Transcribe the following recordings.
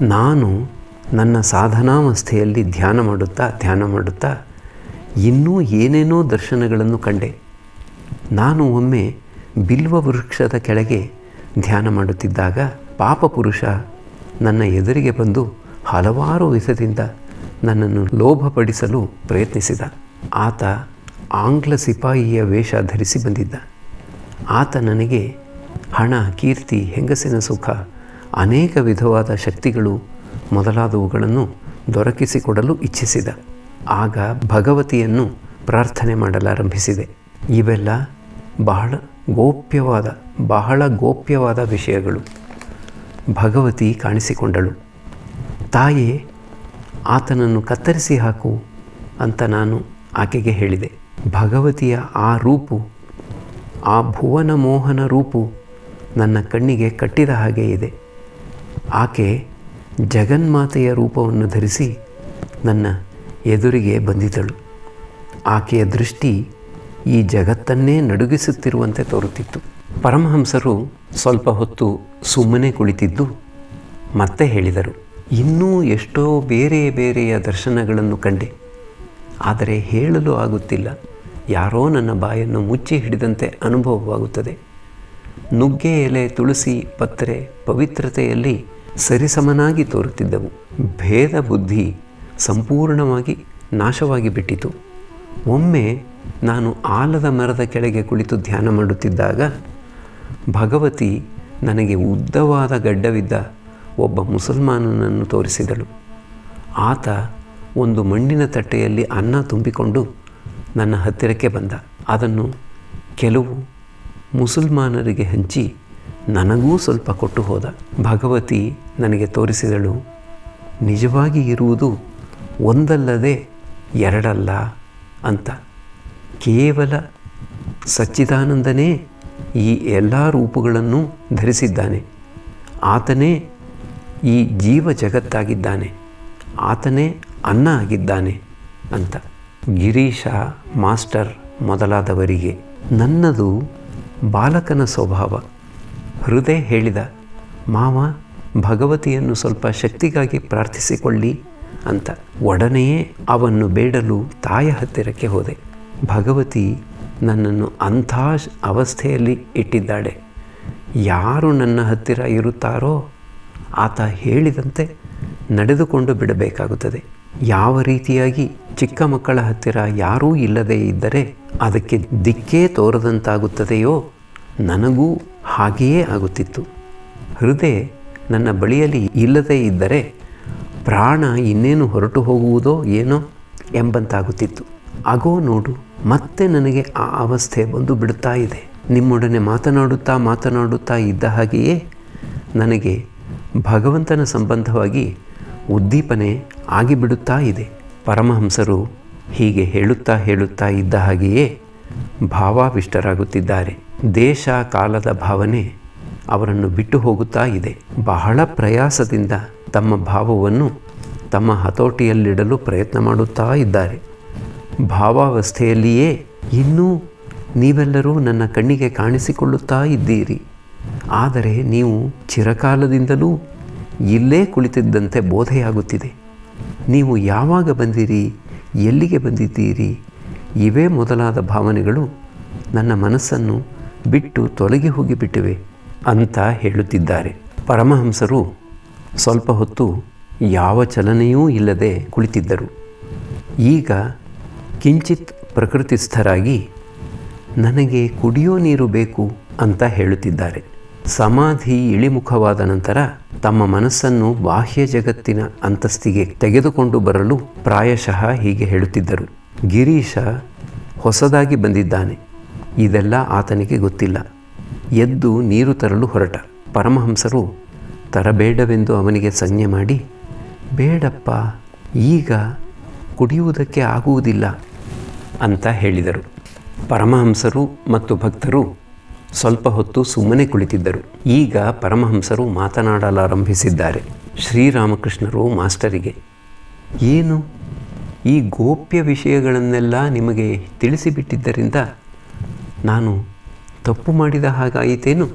ನಾನು ನನ್ನ ಸಾಧನಾವಸ್ಥೆಯಲ್ಲಿ ಧ್ಯಾನ ಮಾಡುತ್ತಾ ಇನ್ನೂ ಏನೇನೋ ದರ್ಶನಗಳನ್ನು ಕಂಡೆ. ನಾನು ಒಮ್ಮೆ ಬಿಲ್ವ ವೃಕ್ಷದ ಕೆಳಗೆ ಧ್ಯಾನ ಮಾಡುತ್ತಿದ್ದಾಗ ಪಾಪಪುರುಷ ನನ್ನ ಎದುರಿಗೆ ಬಂದು ಹಲವಾರು ವಿಧದಿಂದ ನನ್ನನ್ನು ಲೋಭಪಡಿಸಲು ಪ್ರಯತ್ನಿಸಿದ. ಆತ ಆಂಗ್ಲ ಸಿಪಾಯಿಯ ವೇಷ ಧರಿಸಿ ಬಂದಿದ್ದ. ಆತ ನನಗೆ ಹಣ, ಕೀರ್ತಿ, ಹೆಂಗಸಿನ ಸುಖ, ಅನೇಕ ವಿಧವಾದ ಶಕ್ತಿಗಳು ಮೊದಲಾದವುಗಳನ್ನು ದೊರಕಿಸಿಕೊಡಲು ಇಚ್ಛಿಸಿದ. ಆಗ ಭಗವತಿಯನ್ನು ಪ್ರಾರ್ಥನೆ ಮಾಡಲಾರಂಭಿಸಿದೆ. ಇವೆಲ್ಲ ಬಹಳ ಗೋಪ್ಯವಾದ ವಿಷಯಗಳು. ಭಗವತಿ ಕಾಣಿಸಿಕೊಂಡಳು. ತಾಯೇ, ಆತನನ್ನು ಕತ್ತರಿಸಿ ಹಾಕು ಅಂತ ನಾನು ಆಕೆಗೆ ಹೇಳಿದೆ. ಭಗವತಿಯ ಆ ರೂಪು, ಆ ಭುವನ ಮೋಹನ ರೂಪು ನನ್ನ ಕಣ್ಣಿಗೆ ಕಟ್ಟಿದ ಹಾಗೆ ಇದೆ. ಆಕೆ ಜಗನ್ಮಾತೆಯ ರೂಪವನ್ನು ಧರಿಸಿ ನನ್ನ ಎದುರಿಗೆ ಬಂದಿದ್ದಳು. ಆಕೆಯ ದೃಷ್ಟಿ ಈ ಜಗತ್ತನ್ನೇ ನಡುಗಿಸುತ್ತಿರುವಂತೆ ತೋರುತ್ತಿತ್ತು. ಪರಮಹಂಸರು ಸ್ವಲ್ಪ ಹೊತ್ತು ಸುಮ್ಮನೆ ಕುಳಿತಿದ್ದು ಮತ್ತೆ ಹೇಳಿದರು, ಇನ್ನೂ ಎಷ್ಟೋ ಬೇರೆಯ ದರ್ಶನಗಳನ್ನು ಕಂಡೆ, ಆದರೆ ಹೇಳಲು ಆಗುತ್ತಿಲ್ಲ. ಯಾರೋ ನನ್ನ ಬಾಯನ್ನು ಮುಚ್ಚಿ ಹಿಡಿದಂತೆ ಅನುಭವವಾಗುತ್ತದೆ. ನುಗ್ಗೆ ಎಲೆ, ತುಳಸಿ, ಪತ್ರೆ ಪವಿತ್ರತೆಯಲ್ಲಿ ಸರಿಸಮನಾಗಿ ತೋರುತ್ತಿದ್ದವು. ಭೇದ ಬುದ್ಧಿ ಸಂಪೂರ್ಣವಾಗಿ ನಾಶವಾಗಿ ಬಿಟ್ಟಿತು. ಒಮ್ಮೆ ನಾನು ಆಲದ ಮರದ ಕೆಳಗೆ ಕುಳಿತು ಧ್ಯಾನ ಮಾಡುತ್ತಿದ್ದಾಗ ಭಗವತಿ ನನಗೆ ಉದ್ದವಾದ ಗಡ್ಡವಿದ್ದ ಒಬ್ಬ ಮುಸಲ್ಮಾನನನ್ನು ತೋರಿಸಿದಳು. ಆತ ಒಂದು ಮಣ್ಣಿನ ತಟ್ಟೆಯಲ್ಲಿ ಅನ್ನ ತುಂಬಿಕೊಂಡು ನನ್ನ ಹತ್ತಿರಕ್ಕೆ ಬಂದ. ಅದನ್ನು ಕೆಲವು ಮುಸಲ್ಮಾನರಿಗೆ ಹಂಚಿ ನನಗೂ ಸ್ವಲ್ಪ ಕೊಟ್ಟು ಹೋದ. ಭಗವತಿ ನನಗೆ ತೋರಿಸಿದಳು, ನಿಜವಾಗಿ ಇರುವುದು ಒಂದಲ್ಲದೆ ಎರಡಲ್ಲ ಅಂತ. ಕೇವಲ ಸಚ್ಚಿದಾನಂದನೇ ಈ ಎಲ್ಲ ರೂಪಗಳನ್ನು ಧರಿಸಿದ್ದಾನೆ. ಆತನೇ ಈ ಜೀವ ಜಗತ್ತಾಗಿದ್ದಾನೆ. ಆತನೇ ಅನ್ನ ಆಗಿದ್ದಾನೆ ಅಂತ. ಗಿರೀಶ, ಮಾಸ್ಟರ್ ಮೊದಲಾದವರಿಗೆ ನನ್ನದು ಬಾಲಕನ ಸ್ವಭಾವ. ಹೃದಯ ಹೇಳಿದ, ಮಾವ, ಭಗವತಿಯನ್ನು ಸ್ವಲ್ಪ ಶಕ್ತಿಗಾಗಿ ಪ್ರಾರ್ಥಿಸಿಕೊಳ್ಳಿ ಅಂತ. ಒಡನೆಯೇ ಅವನ್ನು ಬೇಡಲು ತಾಯ ಹತ್ತಿರಕ್ಕೆ ಹೋದೆ. ಭಗವತಿ ನನ್ನನ್ನು ಅಂಥ ಅವಸ್ಥೆಯಲ್ಲಿ ಇಟ್ಟಿದ್ದಾಳೆ. ಯಾರು ನನ್ನ ಹತ್ತಿರ ಇರುತ್ತಾರೋ ಆತ ಹೇಳಿದಂತೆ ನಡೆದುಕೊಂಡು ಬಿಡಬೇಕಾಗುತ್ತದೆ. ಯಾವ ರೀತಿಯಾಗಿ ಚಿಕ್ಕ ಮಕ್ಕಳ ಹತ್ತಿರ ಯಾರೂ ಇಲ್ಲದೇ ಇದ್ದರೆ ಅದಕ್ಕೆ ದಿಕ್ಕೇ ತೋರದಂತಾಗುತ್ತದೆಯೋ ನನಗೂ ಹಾಗೆಯೇ ಆಗುತ್ತಿತ್ತು. ಹೃದಯ ನನ್ನ ಬಳಿಯಲ್ಲಿ ಇಲ್ಲದೇ ಇದ್ದರೆ ಪ್ರಾಣ ಇನ್ನೇನು ಹೊರಟು ಹೋಗುವುದೋ ಏನೋ ಎಂಬಂತಾಗುತ್ತಿತ್ತು. ಆಗೋ ನೋಡು, ಮತ್ತೆ ನನಗೆ ಆ ಅವಸ್ಥೆ ಬಂದು ಬಿಡುತ್ತಾ ಇದೆ. ನಿಮ್ಮೊಡನೆ ಮಾತನಾಡುತ್ತಾ ಇದ್ದ ಹಾಗೆಯೇ ನನಗೆ ಭಗವಂತನ ಸಂಬಂಧವಾಗಿ ಉದ್ದೀಪನೆ ಆಗಿಬಿಡುತ್ತಾ ಇದೆ. ಪರಮಹಂಸರು ಹೀಗೆ ಹೇಳುತ್ತಾ ಇದ್ದ ಹಾಗೆಯೇ ಭಾವಾವಿಷ್ಟರಾಗುತ್ತಿದ್ದಾರೆ. ದೇಶ ಕಾಲದ ಭಾವನೆ ಅವರನ್ನು ಬಿಟ್ಟು ಹೋಗುತ್ತಾ ಇದೆ. ಬಹಳ ಪ್ರಯಾಸದಿಂದ ತಮ್ಮ ಭಾವವನ್ನು ತಮ್ಮ ಹತೋಟಿಯಲ್ಲಿಡಲು ಪ್ರಯತ್ನ ಮಾಡುತ್ತಾ ಇದ್ದಾರೆ. ಭಾವಾವಸ್ಥೆಯಲ್ಲಿಯೇ ಇನ್ನೂ ನೀವೆಲ್ಲರೂ ನನ್ನ ಕಣ್ಣಿಗೆ ಕಾಣಿಸಿಕೊಳ್ಳುತ್ತಾ ಇದ್ದೀರಿ. ಆದರೆ ನೀವು ಚಿರಕಾಲದಿಂದಲೂ ಇಲ್ಲೇ ಕುಳಿತಿದ್ದಂತೆ ಬೋಧೆಯಾಗುತ್ತಿದೆ. ನೀವು ಯಾವಾಗ ಬಂದಿರಿ, ಎಲ್ಲಿಗೆ ಬಂದಿದ್ದೀರಿ, ಇವೇ ಮೊದಲಾದ ಭಾವನೆಗಳು ನನ್ನ ಮನಸ್ಸನ್ನು ಬಿಟ್ಟು ತೊಲಗಿ ಹೋಗಿಬಿಟ್ಟಿವೆ ಅಂತ ಹೇಳುತ್ತಿದ್ದಾರೆ. ಪರಮಹಂಸರು ಸ್ವಲ್ಪ ಹೊತ್ತು ಯಾವ ಚಲನೆಯೂ ಇಲ್ಲದೆ ಕುಳಿತಿದ್ದರು. ಈಗ ಕಿಂಚಿತ್ ಪ್ರಕೃತಿಸ್ಥರಾಗಿ ನನಗೆ ಕುಡಿಯೋ ನೀರು ಬೇಕು ಅಂತ ಹೇಳುತ್ತಿದ್ದಾರೆ. ಸಮಾಧಿ ಇಳಿಮುಖವಾದ ನಂತರ ತಮ್ಮ ಮನಸ್ಸನ್ನು ಬಾಹ್ಯ ಜಗತ್ತಿನ ಅಂತಸ್ತಿಗೆ ತೆಗೆದುಕೊಂಡು ಬರಲು ಪ್ರಾಯಶಃ ಹೀಗೆ ಹೇಳುತ್ತಿದ್ದರು. ಗಿರೀಶ ಹೊಸದಾಗಿ ಬಂದಿದ್ದಾನೆ, ಇದೆಲ್ಲ ಆತನಿಗೆ ಗೊತ್ತಿಲ್ಲ. ಎದ್ದು ನೀರು ತರಲು ಹೊರಟ. ಪರಮಹಂಸರು ತರಬೇಡವೆಂದು ಅವನಿಗೆ ಸಂಜ್ಞೆ ಮಾಡಿ, ಬೇಡಪ್ಪ, ಈಗ ಕುಡಿಯುವುದಕ್ಕೆ ಆಗುವುದಿಲ್ಲ ಅಂತ ಹೇಳಿದರು. ಪರಮಹಂಸರು ಮತ್ತು ಭಕ್ತರು ಸ್ವಲ್ಪ ಹೊತ್ತು ಸುಮ್ಮನೆ ಕುಳಿತಿದ್ದರು. ಈಗ ಪರಮಹಂಸರು ಮಾತನಾಡಲಾರಂಭಿಸಿದ್ದಾರೆ. ಶ್ರೀರಾಮಕೃಷ್ಣರು ಮಾಸ್ಟರಿಗೆ, ಏನು ಈ ಗೋಪ್ಯ ವಿಷಯಗಳನ್ನೆಲ್ಲ ನಿಮಗೆ ತಿಳಿಸಿಬಿಟ್ಟಿದ್ದರಿಂದ ನಾನು ತಪ್ಪು ಮಾಡಿದ ಹಾಗಾಯಿತೇನು?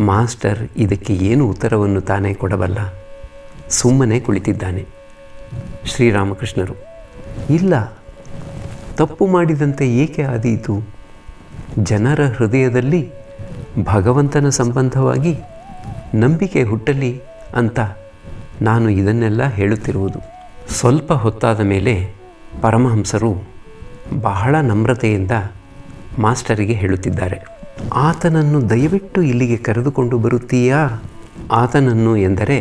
ಮಾಸ್ಟರ್ ಇದಕ್ಕೆ ಏನು ಉತ್ತರವನ್ನು ತಾನೇ ಕೊಡಬಲ್ಲ. ಸುಮ್ಮನೆ ಕುಳಿತಿದ್ದಾನೆ. ಶ್ರೀರಾಮಕೃಷ್ಣರು: ಇಲ್ಲ, ತಪ್ಪು ಮಾಡಿದಂತೆ ಏಕೆ ಆದೀತು? ಜನರ ಹೃದಯದಲ್ಲಿ ಭಗವಂತನ ಸಂಬಂಧವಾಗಿ ನಂಬಿಕೆ ಹುಟ್ಟಲಿ ಅಂತ ನಾನು ಇದನ್ನೆಲ್ಲ ಹೇಳುತ್ತಿರುವುದು. ಸ್ವಲ್ಪ ಹೊತ್ತಾದ ಮೇಲೆ ಪರಮಹಂಸರು ಬಹಳ ನಮ್ರತೆಯಿಂದ ಮಾಸ್ಟರಿಗೆ ಹೇಳುತ್ತಿದ್ದಾರೆ: ಆತನನ್ನು ದಯವಿಟ್ಟು ಇಲ್ಲಿಗೆ ಕರೆದುಕೊಂಡು ಬರುತ್ತೀಯಾ? ಆತನನ್ನು ಎಂದರೆ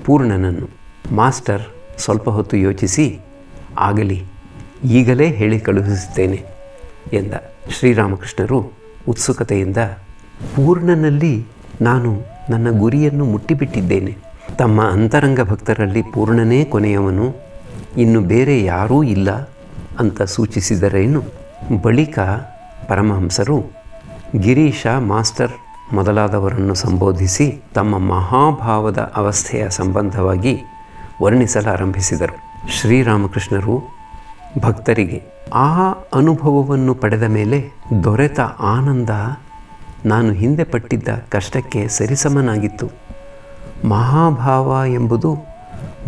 ಪೂರ್ಣನನ್ನು. ಮಾಸ್ಟರ್ ಸ್ವಲ್ಪ ಹೊತ್ತು ಯೋಚಿಸಿ, ಆಗಲಿ, ಈಗಲೇ ಹೇಳಿ ಕಳುಹಿಸುತ್ತೇನೆ ಎಂದ. ಶ್ರೀರಾಮಕೃಷ್ಣರು ಉತ್ಸುಕತೆಯಿಂದ: ಪೂರ್ಣನಲ್ಲಿ ನಾನು ನನ್ನ ಗುರಿಯನ್ನು ಮುಟ್ಟಿಬಿಟ್ಟಿದ್ದೇನೆ. ತಮ್ಮ ಅಂತರಂಗ ಭಕ್ತರಲ್ಲಿ ಪೂರ್ಣನೇ ಕೊನೆಯವನು, ಇನ್ನು ಬೇರೆ ಯಾರೂ ಇಲ್ಲ ಅಂತ ಸೂಚಿಸಿದರೇನು. ಬಳಿಕ ಪರಮಹಂಸರು ಗಿರೀಶ, ಮಾಸ್ಟರ್ ಮೊದಲಾದವರನ್ನು ಸಂಬೋಧಿಸಿ ತಮ್ಮ ಮಹಾಭಾವದ ಅವಸ್ಥೆಯ ಸಂಬಂಧವಾಗಿ ವರ್ಣಿಸಲಾರಂಭಿಸಿದರು. ಶ್ರೀರಾಮಕೃಷ್ಣರು ಭಕ್ತರಿಗೆ ಆ ಅನುಭವವನ್ನು ಪಡೆದ ಮೇಲೆ ದೊರೆತ ಆನಂದ ನಾನು ಹಿಂದೆ ಪಟ್ಟಿದ್ದ ಕಷ್ಟಕ್ಕೆ ಸರಿಸಮನಾಗಿತ್ತು. ಮಹಾಭಾವ ಎಂಬುದು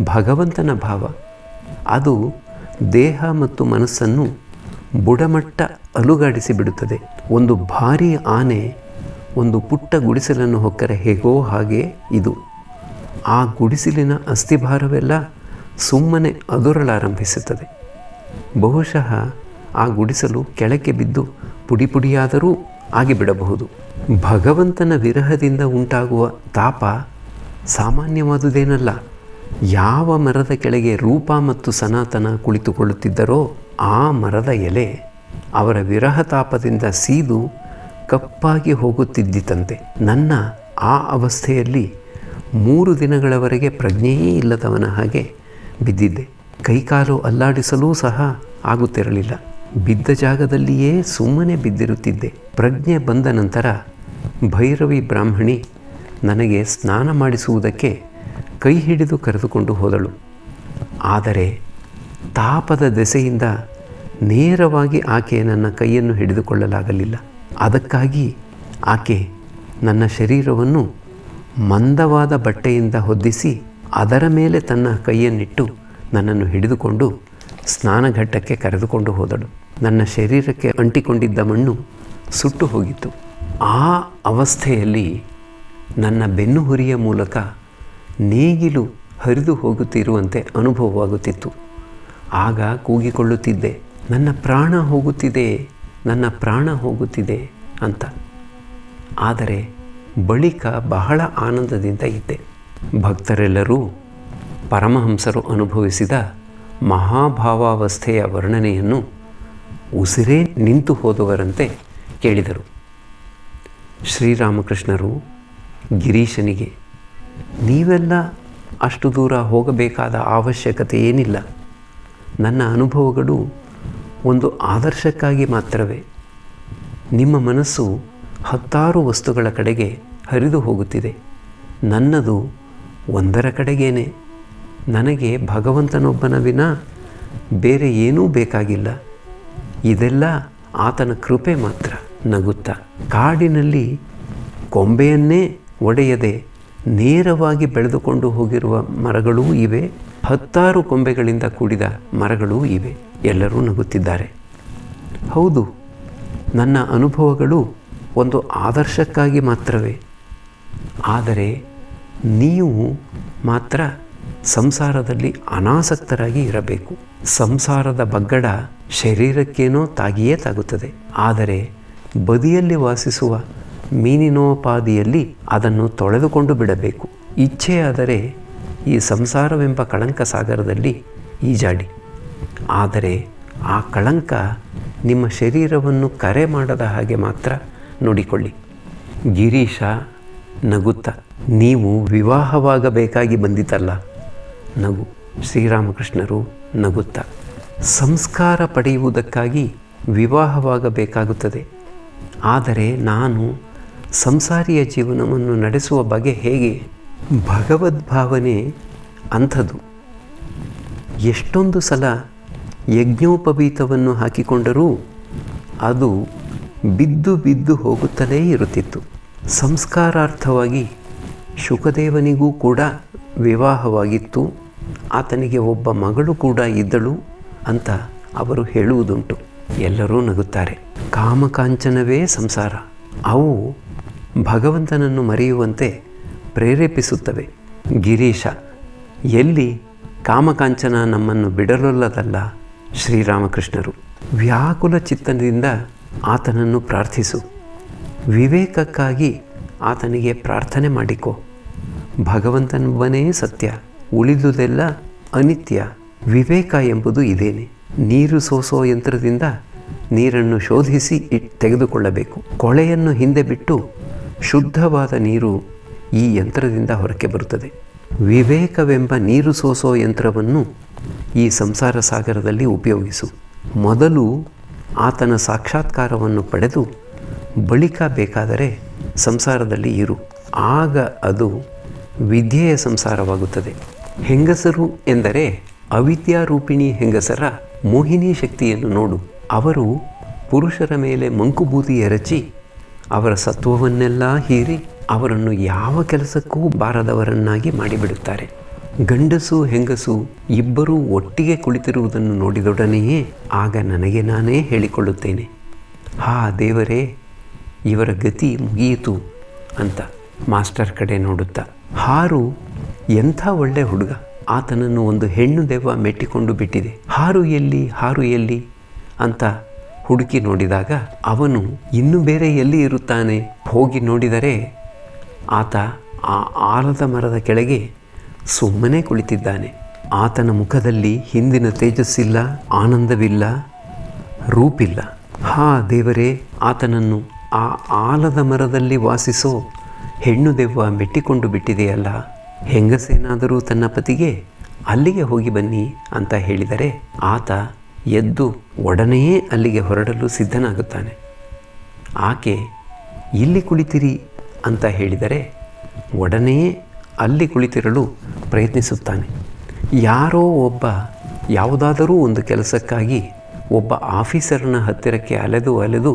ಭಗವಂತನ ಭಾವ. ಅದು ದೇಹ ಮತ್ತು ಮನಸ್ಸನ್ನು ಬುಡಮಟ್ಟ ಅಲುಗಾಡಿಸಿಬಿಡುತ್ತದೆ. ಒಂದು ಭಾರೀ ಆನೆ ಒಂದು ಪುಟ್ಟ ಗುಡಿಸಲನ್ನು ಹೊಕ್ಕರೆ ಹೇಗೋ ಹಾಗೆ ಇದು. ಆ ಗುಡಿಸಲಿನ ಅಸ್ಥಿಭಾರವೆಲ್ಲ ಸುಮ್ಮನೆ ಅದುರಲಾರಂಭಿಸುತ್ತದೆ. ಬಹುಶಃ ಆ ಗುಡಿಸಲು ಕೆಳಕ್ಕೆ ಬಿದ್ದು ಪುಡಿ ಪುಡಿಯಾದರೂ ಆಗಿಬಿಡಬಹುದು. ಭಗವಂತನ ವಿರಹದಿಂದ ಉಂಟಾಗುವ ತಾಪ ಸಾಮಾನ್ಯವಾದುದೇನಲ್ಲ. ಯಾವ ಮರದ ಕೆಳಗೆ ರೂಪ ಮತ್ತು ಸನಾತನ ಕುಳಿತುಕೊಳ್ಳುತ್ತಿದ್ದರೋ ಆ ಮರದ ಎಲೆ ಅವರ ವಿರಹ ತಾಪದಿಂದ ಸೀದು ಕಪ್ಪಾಗಿ ಹೋಗುತ್ತಿದ್ದಿತಂತೆ. ನನ್ನ ಆ ಅವಸ್ಥೆಯಲ್ಲಿ 3 ದಿನಗಳವರೆಗೆ ಪ್ರಜ್ಞೆಯೇ ಇಲ್ಲದವನ ಹಾಗೆ ಬಿದ್ದಿದ್ದೆ. ಕೈಕಾಲು ಅಲ್ಲಾಡಿಸಲೂ ಸಹ ಆಗುತ್ತಿರಲಿಲ್ಲ. ಬಿದ್ದ ಜಾಗದಲ್ಲಿಯೇ ಸುಮ್ಮನೆ ಬಿದ್ದಿರುತ್ತಿದ್ದೆ. ಪ್ರಜ್ಞೆ ಬಂದ ನಂತರ ಭೈರವಿ ಬ್ರಾಹ್ಮಣಿ ನನಗೆ ಸ್ನಾನ ಮಾಡಿಸುವುದಕ್ಕೆ ಕೈ ಹಿಡಿದು ಕರೆದುಕೊಂಡು ಹೋದಳು. ಆದರೆ ತಾಪದ ದೆಸೆಯಿಂದ ನೇರವಾಗಿ ಆಕೆ ನನ್ನ ಕೈಯನ್ನು ಹಿಡಿದುಕೊಳ್ಳಲಾಗಲಿಲ್ಲ. ಅದಕ್ಕಾಗಿ ಆಕೆ ನನ್ನ ಶರೀರವನ್ನು ಮಂದವಾದ ಬಟ್ಟೆಯಿಂದ ಹೊದ್ದಿಸಿ ಅದರ ಮೇಲೆ ತನ್ನ ಕೈಯನ್ನಿಟ್ಟು ನನ್ನನ್ನು ಹಿಡಿದುಕೊಂಡು ಸ್ನಾನಘಟ್ಟಕ್ಕೆ ಕರೆದುಕೊಂಡು ಹೋದಳು. ನನ್ನ ಶರೀರಕ್ಕೆ ಅಂಟಿಕೊಂಡಿದ್ದ ಮಣ್ಣು ಸುಟ್ಟು ಹೋಗಿತ್ತು. ಆ ಅವಸ್ಥೆಯಲ್ಲಿ ನನ್ನ ಬೆನ್ನುಹುರಿಯ ಮೂಲಕ ನೇಗಿಲು ಹರಿದು ಹೋಗುತ್ತಿರುವಂತೆ ಅನುಭವವಾಗುತ್ತಿತ್ತು. ಆಗ ಕೂಗಿಕೊಳ್ಳುತ್ತಿದ್ದೆ, ನನ್ನ ಪ್ರಾಣ ಹೋಗುತ್ತಿದೆ, ನನ್ನ ಪ್ರಾಣ ಹೋಗುತ್ತಿದೆ ಅಂತ. ಆದರೆ ಬಳಿಕ ಬಹಳ ಆನಂದದಿಂದ ಇದ್ದೆ. ಭಕ್ತರೆಲ್ಲರೂ ಪರಮಹಂಸರು ಅನುಭವಿಸಿದ ಮಹಾಭಾವಾವಸ್ಥೆಯ ವರ್ಣನೆಯನ್ನು ಉಸಿರೇ ನಿಂತು ಹೋದವರಂತೆ ಕೇಳಿದರು. ಶ್ರೀರಾಮಕೃಷ್ಣರು ಗಿರೀಶನಿಗೆ, ನೀವೆಲ್ಲ ಅಷ್ಟು ದೂರ ಹೋಗಬೇಕಾದ ಅವಶ್ಯಕತೆ ಏನಿಲ್ಲ. ನನ್ನ ಅನುಭವಗಳು ಒಂದು ಆದರ್ಶಕ್ಕಾಗಿ ಮಾತ್ರವೇ. ನಿಮ್ಮ ಮನಸ್ಸು 10 ವಸ್ತುಗಳ ಕಡೆಗೆ ಹರಿದು ಹೋಗುತ್ತಿದೆ. ನನ್ನದು ಒಂದರ ಕಡೆಗೇನೆ. ನನಗೆ ಭಗವಂತನೊಬ್ಬನ ವಿನಾ ಬೇರೆ ಏನೂ ಬೇಕಾಗಿಲ್ಲ. ಇದೆಲ್ಲ ಆತನ ಕೃಪೆ ಮಾತ್ರ. ನಗುತ್ತಾ, ಕಾಡಿನಲ್ಲಿ ಕೊಂಬೆಯನ್ನೇ ಒಡೆಯದೆ ನೇರವಾಗಿ ಬೆಳೆದುಕೊಂಡು ಹೋಗಿರುವ ಮರಗಳೂ ಇವೆ, 10 ಕೊಂಬೆಗಳಿಂದ ಕೂಡಿದ ಮರಗಳೂ ಇವೆ. ಎಲ್ಲರೂ ನಗುತ್ತಿದ್ದಾರೆ. ಹೌದು, ನನ್ನ ಅನುಭವಗಳು ಒಂದು ಆದರ್ಶಕ್ಕಾಗಿ ಮಾತ್ರವೇ. ಆದರೆ ನೀವು ಮಾತ್ರ ಸಂಸಾರದಲ್ಲಿ ಅನಾಸಕ್ತರಾಗಿ ಇರಬೇಕು. ಸಂಸಾರದ ಬಗ್ಗಡ ಶರೀರಕ್ಕೇನೋ ತಾಗಿಯೇ ತಾಗುತ್ತದೆ. ಆದರೆ ಬದಿಯಲ್ಲಿ ವಾಸಿಸುವ ಮೀನಿನೋಪಾದಿಯಲ್ಲಿ ಅದನ್ನು ತೊಳೆದುಕೊಂಡು ಬಿಡಬೇಕು. ಇಚ್ಛೆಯಾದರೆ ಈ ಸಂಸಾರವೆಂಬ ಕಳಂಕ ಸಾಗರದಲ್ಲಿ ಈಜಾಡಿ. ಆದರೆ ಆ ಕಳಂಕ ನಿಮ್ಮ ಶರೀರವನ್ನು ಕರೆ ಮಾಡದ ಹಾಗೆ ಮಾತ್ರ ನೋಡಿಕೊಳ್ಳಿ. ಗಿರೀಶ ನಗುತ್ತಾ, ನೀವು ವಿವಾಹವಾಗಬೇಕಾಗಿ ಬಂದಿತಲ್ಲ. ನಗು. ಶ್ರೀರಾಮಕೃಷ್ಣರು ನಗುತ್ತಾ, ಸಂಸ್ಕಾರ ಪಡೆಯುವುದಕ್ಕಾಗಿ ವಿವಾಹವಾಗಬೇಕಾಗುತ್ತದೆ. ಆದರೆ ನಾನು ಸಂಸಾರಿಯ ಜೀವನವನ್ನು ನಡೆಸುವ ಬಗೆ ಹೇಗೆ? ಭಗವದ್ಭಾವನೆ ಅಂಥದ್ದು. ಎಷ್ಟೊಂದು ಸಲ ಯಜ್ಞೋಪವೀತವನ್ನು ಹಾಕಿಕೊಂಡರೂ ಅದು ಬಿದ್ದು ಬಿದ್ದು ಹೋಗುತ್ತಲೇ ಇರುತ್ತಿತ್ತು. ಸಂಸ್ಕಾರಾರ್ಥವಾಗಿ ಶುಕದೇವನಿಗೂ ಕೂಡ ವಿವಾಹವಾಗಿತ್ತು, ಆತನಿಗೆ ಒಬ್ಬ ಮಗಳು ಕೂಡ ಇದ್ದಳು ಅಂತ ಅವರು ಹೇಳುವುದುಂಟು. ಎಲ್ಲರೂ ನಗುತ್ತಾರೆ. ಕಾಮಕಾಂಚನವೇ ಸಂಸಾರ. ಅವು ಭಗವಂತನನ್ನು ಮರೆಯುವಂತೆ ಪ್ರೇರೇಪಿಸುತ್ತವೆ. ಗಿರೀಶ, ಎಲ್ಲಿ ಕಾಮಕಾಂಚನ ನಮ್ಮನ್ನು ಬಿಡಲೊಲ್ಲದಲ್ಲ. ಶ್ರೀರಾಮಕೃಷ್ಣರು, ವ್ಯಾಕುಲ ಚಿತ್ತದಿಂದ ಆತನನ್ನು ಪ್ರಾರ್ಥಿಸು. ವಿವೇಕಕ್ಕಾಗಿ ಆತನಿಗೆ ಪ್ರಾರ್ಥನೆ ಮಾಡಿಕೊ. ಭಗವಂತನೊಬ್ಬನೇ ಸತ್ಯ, ಉಳಿದುದೆಲ್ಲ ಅನಿತ್ಯ. ವಿವೇಕ ಎಂಬುದು ಇದೇನೆ. ನೀರು ಸೋಸೋ ಯಂತ್ರದಿಂದ ನೀರನ್ನು ಶೋಧಿಸಿ ತೆಗೆದುಕೊಳ್ಳಬೇಕು. ಕೊಳೆಯನ್ನು ಹಿಂದೆ ಬಿಟ್ಟು ಶುದ್ಧವಾದ ನೀರು ಈ ಯಂತ್ರದಿಂದ ಹೊರಕ್ಕೆ ಬರುತ್ತದೆ. ವಿವೇಕವೆಂಬ ನೀರು ಸೋಸೋ ಯಂತ್ರವನ್ನು ಈ ಸಂಸಾರ ಸಾಗರದಲ್ಲಿ ಉಪಯೋಗಿಸು. ಮೊದಲು ಆತನ ಸಾಕ್ಷಾತ್ಕಾರವನ್ನು ಪಡೆದು ಬಳಿಕ ಬೇಕಾದರೆ ಸಂಸಾರದಲ್ಲಿ ಇರು. ಆಗ ಅದು ವಿದ್ಯೆಯ ಸಂಸಾರವಾಗುತ್ತದೆ. ಹೆಂಗಸರು ಎಂದರೆ ಅವಿದ್ಯಾರೂಪಿಣಿ ಹೆಂಗಸರ ಮೋಹಿನಿ ಶಕ್ತಿಯನ್ನು ನೋಡು. ಅವರು ಪುರುಷರ ಮೇಲೆ ಮಂಕುಬೂದಿ ಎರಚಿ ಅವರ ಸತ್ವವನ್ನೆಲ್ಲ ಹೀರಿ ಅವರನ್ನು ಯಾವ ಕೆಲಸಕ್ಕೂ ಬಾರದವರನ್ನಾಗಿ ಮಾಡಿಬಿಡುತ್ತಾರೆ. ಗಂಡಸು ಹೆಂಗಸು ಇಬ್ಬರೂ ಒಟ್ಟಿಗೆ ಕುಳಿತಿರುವುದನ್ನು ನೋಡಿದೊಡನೆಯೇ ಆಗ ನನಗೆ ನಾನೇ ಹೇಳಿಕೊಳ್ಳುತ್ತೇನೆ, ಹಾ ದೇವರೇ, ಇವರ ಗತಿ ಮುಗಿಯಿತು ಅಂತ ಮಾಸ್ಟರ್ ಕಡೆ ನೋಡುತ್ತಾ. ಹಾರು ಎಂಥ ಒಳ್ಳೆ ಹುಡುಗ, ಆತನನ್ನು ಒಂದು ಹೆಣ್ಣು ದೆವ್ವ ಮೆಟ್ಟಿಕೊಂಡು ಬಿಟ್ಟಿದೆ. ಹಾರು ಎಲ್ಲಿ ಅಂತ ಹುಡುಕಿ ನೋಡಿದಾಗ ಅವನು ಇನ್ನು ಬೇರೆ ಎಲ್ಲಿ ಇರುತ್ತಾನೆ. ಹೋಗಿ ನೋಡಿದರೆ ಆತ ಆ ಆಲದ ಮರದ ಕೆಳಗೆ ಸುಮ್ಮನೆ ಕುಳಿತಿದ್ದಾನೆ. ಆತನ ಮುಖದಲ್ಲಿ ಹಿಂದಿನ ತೇಜಸ್ಸಿಲ್ಲ, ಆನಂದವಿಲ್ಲ, ರೂಪಿಲ್ಲ. ಹಾ ದೇವರೇ, ಆತನನ್ನು ಆ ಆಲದ ಮರದಲ್ಲಿ ವಾಸಿಸೋ ಹೆಣ್ಣು ದೆವ್ವ ಮೆಟ್ಟಿಕೊಂಡು ಬಿಟ್ಟಿದೆಯಲ್ಲ. ಹೆಂಗಸೇನಾದರೂ ತನ್ನ ಪತಿಗೆ ಅಲ್ಲಿಗೆ ಹೋಗಿ ಬನ್ನಿ ಅಂತ ಹೇಳಿದರೆ ಆತ ಎದ್ದು ಒಡನೆಯೇ ಅಲ್ಲಿಗೆ ಹೊರಡಲು ಸಿದ್ಧನಾಗುತ್ತಾನೆ. ಆಕೆ ಇಲ್ಲಿ ಕುಳಿತಿರಿ ಅಂತ ಹೇಳಿದರೆ ಒಡನೆಯೇ ಅಲ್ಲಿ ಕುಳಿತಿರಲು ಪ್ರಯತ್ನಿಸುತ್ತಾನೆ. ಯಾರೋ ಒಬ್ಬ ಯಾವುದಾದರೂ ಒಂದು ಕೆಲಸಕ್ಕಾಗಿ ಒಬ್ಬ ಆಫೀಸರ್ನ ಹತ್ತಿರಕ್ಕೆ ಅಲೆದು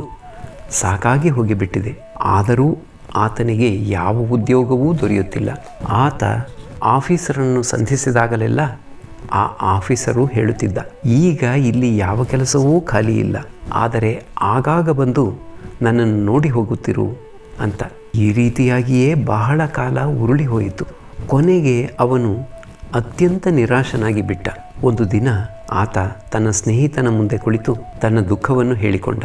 ಸಾಕಾಗಿ ಹೋಗಿಬಿಟ್ಟಿದೆ. ಆದರೂ ಆತನಿಗೆ ಯಾವ ಉದ್ಯೋಗವೂ ದೊರೆಯುತ್ತಿಲ್ಲ. ಆತ ಆಫೀಸರನ್ನು ಸಂಧಿಸಿದಾಗಲೆಲ್ಲ ಆ ಆಫೀಸರು ಹೇಳುತ್ತಿದ್ದ, ಈಗ ಇಲ್ಲಿ ಯಾವ ಕೆಲಸವೂ ಖಾಲಿ ಇಲ್ಲ, ಆದರೆ ಆಗಾಗ ಬಂದು ನನ್ನನ್ನು ನೋಡಿ ಹೋಗುತ್ತಿರು ಅಂತ. ಈ ರೀತಿಯಾಗಿಯೇ ಬಹಳ ಕಾಲ ಉರುಳಿ ಹೋಯಿತು. ಕೊನೆಗೆ ಅವನು ಅತ್ಯಂತ ನಿರಾಶನಾಗಿ ಬಿಟ್ಟ. ಒಂದು ದಿನ ಆತ ತನ್ನ ಸ್ನೇಹಿತನ ಮುಂದೆ ಕುಳಿತು ತನ್ನ ದುಃಖವನ್ನು ಹೇಳಿಕೊಂಡ.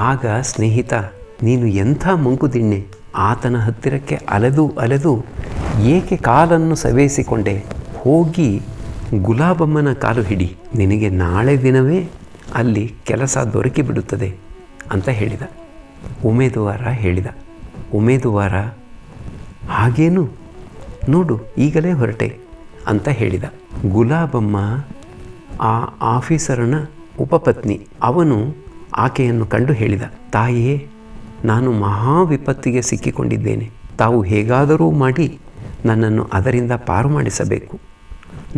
ಆಗ ಸ್ನೇಹಿತ, ನೀನು ಎಂಥ ಮಂಕುದಿಣ್ಣೆ, ಆತನ ಹತ್ತಿರಕ್ಕೆ ಅಲೆದು ಏಕೆ ಕಾಲನ್ನು ಸವೆಸಿಕೊಂಡೆ? ಹೋಗಿ ಗುಲಾಬಮ್ಮನ ಕಾಲು ಹಿಡಿ, ನಿನಗೆ ನಾಳೆ ದಿನವೇ ಅಲ್ಲಿ ಕೆಲಸ ದೊರಕಿಬಿಡುತ್ತದೆ ಅಂತ ಹೇಳಿದ. ಉಮೇದುವಾರ ಹೇಳಿದ, ಉಮೇದುವಾರ ಹಾಗೇನು, ನೋಡು ಈಗಲೇ ಹೊರಟೆ ಅಂತ ಹೇಳಿದ. ಗುಲಾಬಮ್ಮ ಆ ಆಫೀಸರನ ಉಪಪತ್ನಿ. ಅವನು ಆಕೆಯನ್ನು ಕಂಡು ಹೇಳಿದ, ತಾಯಿಯೇ, ನಾನು ಮಹಾ ವಿಪತ್ತಿಗೆ ಸಿಕ್ಕಿಕೊಂಡಿದ್ದೇನೆ. ತಾವು ಹೇಗಾದರೂ ಮಾಡಿ ನನ್ನನ್ನು ಅದರಿಂದ ಪಾರು ಮಾಡಿಸಬೇಕು.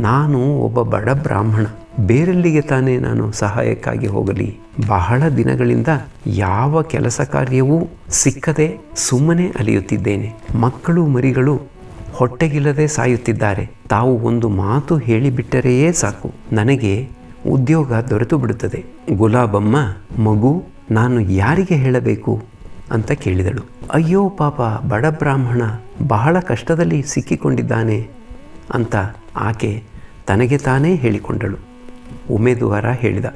ನಾನು ಒಬ್ಬ ಬಡ ಬ್ರಾಹ್ಮಣ, ಬೇರೆಲ್ಲಿಗೆ ತಾನೇ ನಾನು ಸಹಾಯಕ್ಕಾಗಿ ಹೋಗಲಿ? ಬಹಳ ದಿನಗಳಿಂದ ಯಾವ ಕೆಲಸ ಕಾರ್ಯವೂ ಸಿಕ್ಕದೆ ಸುಮ್ಮನೆ ಅಲಿಯುತ್ತಿದ್ದೇನೆ. ಮಕ್ಕಳು ಮರಿಗಳು ಹೊಟ್ಟೆಗಿಲ್ಲದೆ ಸಾಯುತ್ತಿದ್ದಾರೆ. ತಾವು ಒಂದು ಮಾತು ಹೇಳಿಬಿಟ್ಟರೆಯೇ ಸಾಕು, ನನಗೆ ಉದ್ಯೋಗ ದೊರೆತು ಬಿಡುತ್ತದೆ. ಗುಲಾಬಮ್ಮ, ಮಗು, ನಾನು ಯಾರಿಗೆ ಹೇಳಬೇಕು ಅಂತ ಕೇಳಿದಳು. ಅಯ್ಯೋ ಪಾಪ, ಬಡ ಬ್ರಾಹ್ಮಣ ಬಹಳ ಕಷ್ಟದಲ್ಲಿ ಸಿಕ್ಕಿಕೊಂಡಿದ್ದಾನೆ ಅಂತ ಆಕೆ ತನಗೆ ತಾನೇ ಹೇಳಿಕೊಂಡಳು. ಉಮೇದುವಾರ ಹೇಳಿದ,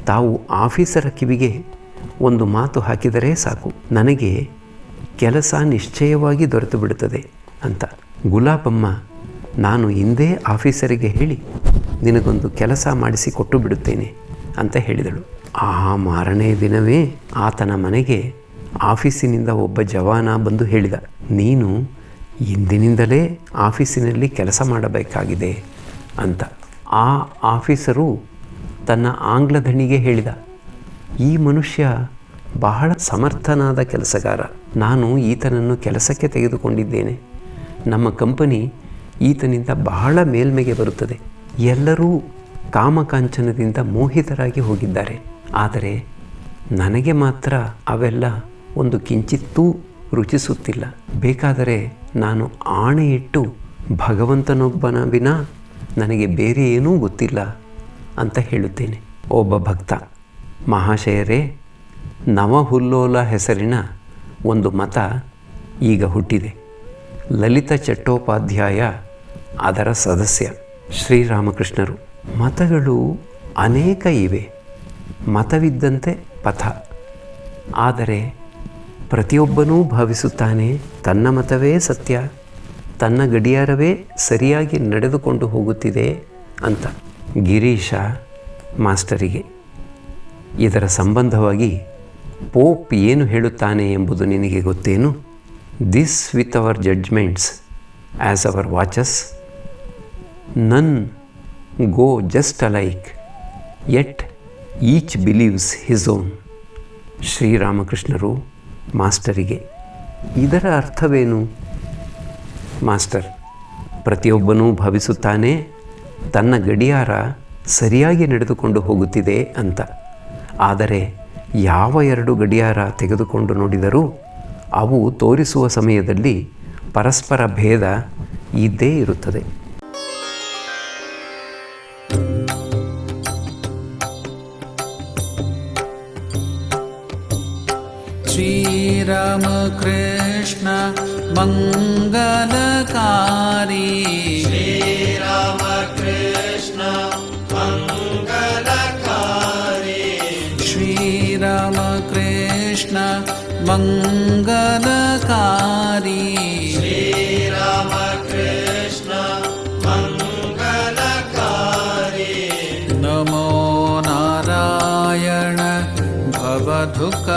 ತಾವು ಆಫೀಸರ ಕಿವಿಗೆ ಒಂದು ಮಾತು ಹಾಕಿದರೆ ಸಾಕು, ನನಗೆ ಕೆಲಸ ನಿಶ್ಚಯವಾಗಿ ದೊರೆತು ಬಿಡುತ್ತದೆ ಅಂತ. ಗುಲಾಬಮ್ಮ, ನಾನು ಹಿಂದೆ ಆಫೀಸರಿಗೆ ಹೇಳಿ ನಿನಗೊಂದು ಕೆಲಸ ಮಾಡಿಸಿ ಕೊಟ್ಟು ಬಿಡುತ್ತೇನೆ ಅಂತ ಹೇಳಿದಳು. ಆ ಮಾರನೇ ದಿನವೇ ಆತನ ಮನೆಗೆ ಆಫೀಸಿನಿಂದ ಒಬ್ಬ ಜವಾನ ಬಂದು ಹೇಳಿದ, ನೀನು ಇಂದಿನಿಂದಲೇ ಆಫೀಸಿನಲ್ಲಿ ಕೆಲಸ ಮಾಡಬೇಕಾಗಿದೆ ಅಂತ. ಆ ಆಫೀಸರು ತನ್ನ ಆಂಗ್ಲಧಣಿಗೆ ಹೇಳಿದ, ಈ ಮನುಷ್ಯ ಬಹಳ ಸಮರ್ಥನಾದ ಕೆಲಸಗಾರ, ನಾನು ಈತನನ್ನು ಕೆಲಸಕ್ಕೆ ತೆಗೆದುಕೊಂಡಿದ್ದೇನೆ. ನಮ್ಮ ಕಂಪನಿ ಈತನಿಂದ ಬಹಳ ಮೇಲ್ಮೆಗೆ ಬರುತ್ತದೆ. ಎಲ್ಲರೂ ಕಾಮಕಾಂಚನದಿಂದ ಮೋಹಿತರಾಗಿ ಹೋಗಿದ್ದಾರೆ, ಆದರೆ ನನಗೆ ಮಾತ್ರ ಅವೆಲ್ಲ ಒಂದು ಕಿಂಚಿತ್ತೂ ರುಚಿಸುತ್ತಿಲ್ಲ. ಬೇಕಾದರೆ ನಾನು ಆಣೆ ಇಟ್ಟು ಭಗವಂತನೊಬ್ಬನ ವಿನ ನನಗೆ ಬೇರೆ ಏನೂ ಗೊತ್ತಿಲ್ಲ ಅಂತ ಹೇಳುತ್ತೇನೆ. ಒಬ್ಬ ಭಕ್ತ: ಮಹಾಶಯರೇ, ನವಹುಲ್ಲೋಲ ಹೆಸರಿನ ಒಂದು ಮತ ಈಗ ಹುಟ್ಟಿದೆ. ಲಲಿತ ಚಟ್ಟೋಪಾಧ್ಯಾಯ ಅದರ ಸದಸ್ಯ. ಶ್ರೀರಾಮಕೃಷ್ಣರು: ಮತಗಳು ಅನೇಕ ಇವೆ, ಮತವಿದ್ದಂತೆ ಪಥ. ಆದರೆ ಪ್ರತಿಯೊಬ್ಬನೂ ಭಾವಿಸುತ್ತಾನೆ ತನ್ನ ಮತವೇ ಸತ್ಯ, ತನ್ನ ಗಡಿಯಾರವೇ ಸರಿಯಾಗಿ ನಡೆದುಕೊಂಡು ಹೋಗುತ್ತಿದೆ ಅಂತ. ಗಿರೀಶ ಮಾಸ್ಟರಿಗೆ: ಇದರ ಸಂಬಂಧವಾಗಿ ಪೋಪ್ ಏನು ಹೇಳುತ್ತಾನೆ ಎಂಬುದು ನಿನಗೆ ಗೊತ್ತೇನು? This with our judgements as our watches, none go just alike, yet each believes his own. ಶ್ರೀರಾಮಕೃಷ್ಣರು ಮಾಸ್ಟರಿಗೆ: ಇದರ ಅರ್ಥವೇನು? ಮಾಸ್ಟರ್: ಪ್ರತಿಯೊಬ್ಬನೂ ಭಾವಿಸುತ್ತಾನೆ ತನ್ನ ಗಡಿಯಾರ ಸರಿಯಾಗಿ ನಡೆದುಕೊಂಡು ಹೋಗುತ್ತಿದೆ ಅಂತ. ಆದರೆ ಯಾವ ಎರಡು ಗಡಿಯಾರ ತೆಗೆದುಕೊಂಡು ನೋಡಿದರೂ ಅವು ತೋರಿಸುವ ಸಮಯದಲ್ಲಿ ಪರಸ್ಪರ ಭೇದ ಇದ್ದೇ ಇರುತ್ತದೆ. ಶ್ರೀರಾಮಕೃಷ್ಣ ಮಂಗಲಕಾರಿ, ಶ್ರೀರಾಮಕೃಷ್ಣ ಮಂಗಲಕಾರಿ, ಶ್ರೀರಾಮಕೃಷ್ಣ ಮಂಗಲಕಾರಿ, ಶ್ರೀರಾಮಕೃಷ್ಣ ಮಂಗಲಕಾರಿ. ನಮೋ ನಾರಾಯಣ ಭವದುಃಖ